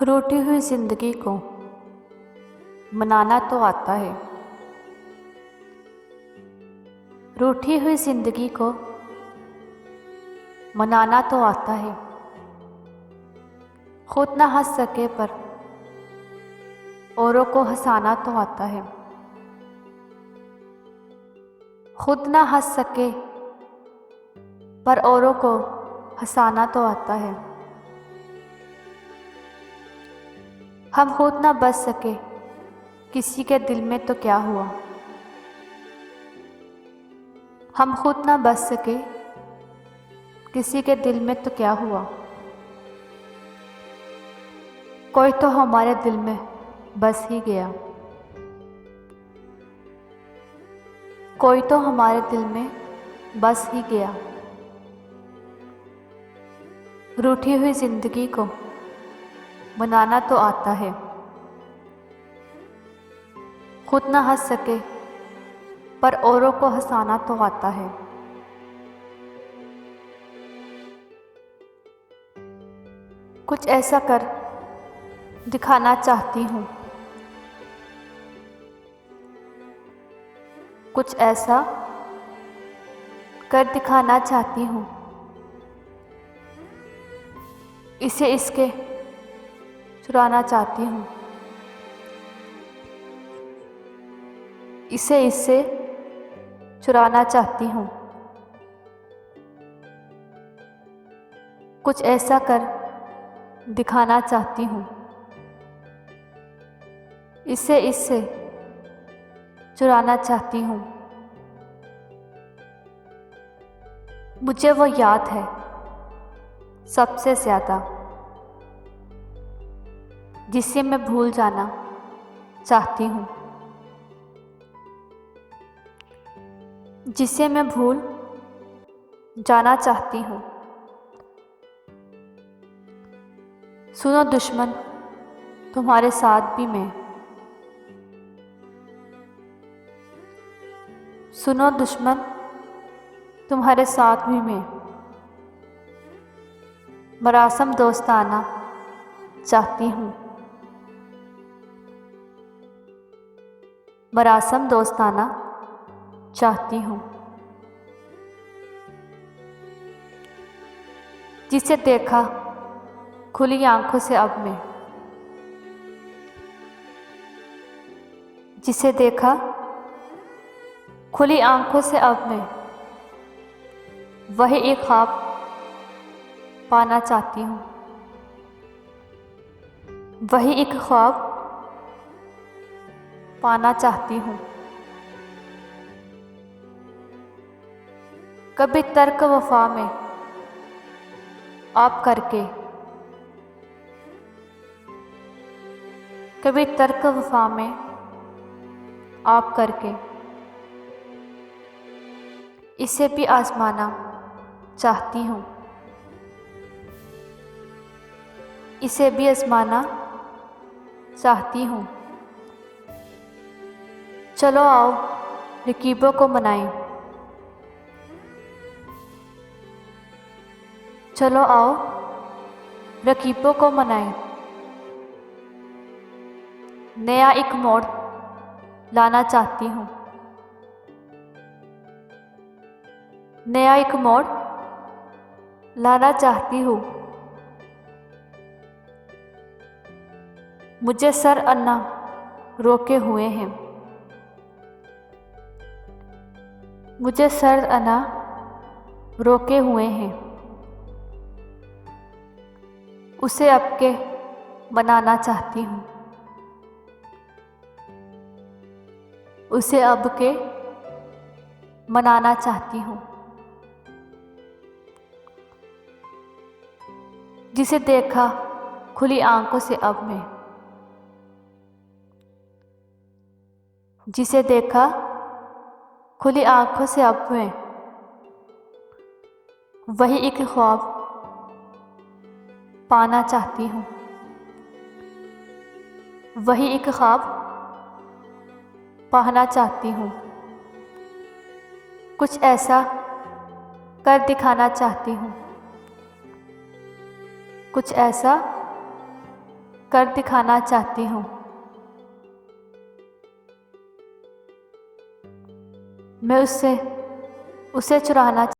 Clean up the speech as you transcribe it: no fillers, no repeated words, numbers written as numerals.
रूठी हुई जिंदगी को मनाना तो आता है। रूठी हुई जिंदगी को मनाना तो आता है। खुद ना हंस सके पर औरों को हंसाना तो आता है। खुद ना हंस सके पर औरों को हंसाना तो आता है। हम खुद ना बच सके किसी के दिल में तो क्या हुआ। हम खुद ना बच सके किसी के दिल में तो क्या हुआ। कोई तो हमारे दिल में बस ही गया। कोई तो हमारे दिल में बस ही गया। रूठी हुई जिंदगी को मनाना तो आता है। खुद ना हंस सके पर औरों को हंसाना तो आता है। कुछ ऐसा कर दिखाना चाहती हूँ। कुछ ऐसा कर दिखाना चाहती हूँ। इसे इसके चुराना चाहती हूँ। इसे इससे चुराना चाहती हूँ। कुछ ऐसा कर दिखाना चाहती हूँ। इसे इससे चुराना चाहती हूँ। मुझे वो याद है सबसे ज़्यादा, जिसे मैं भूल जाना चाहती हूँ। जिसे मैं भूल जाना चाहती हूँ। सुनो दुश्मन, तुम्हारे साथ भी मैं। सुनो दुश्मन, तुम्हारे साथ भी मैं। मरासम दोस्ताना चाहती हूँ। मरासम दोस्ताना चाहती हूँ। जिसे देखा खुली आंखों से अब मैं। जिसे देखा खुली आंखों से अब मैं वही एक ख्वाब पाना चाहती हूँ। वही एक ख्वाब पाना चाहती हूँ। कभी तर्क वफा में आप करके, कभी तर्क वफा में आप करके इसे भी आजमाना चाहती हूँ। इसे भी आजमाना चाहती हूँ। चलो आओ रकीबों को मनाएं। चलो आओ रकीबों को मनाएं। नया एक मोड़ लाना चाहती हूँ। नया एक मोड़ लाना चाहती हूँ। मुझे सर अन्ना रोके हुए हैं। मुझे सर अन्ना रोके हुए हैं। उसे अब के बनाना चाहती हूँ। उसे अब के मनाना चाहती हूँ। जिसे देखा खुली आंखों से अब मैं। जिसे देखा खुली आंखों से अब मैं वही एक ख्वाब पाना चाहती हूँ। वही एक ख्वाब पाना चाहती हूँ। कुछ ऐसा कर दिखाना चाहती हूँ। कुछ ऐसा कर दिखाना चाहती हूँ। मैं उससे उसे चुराना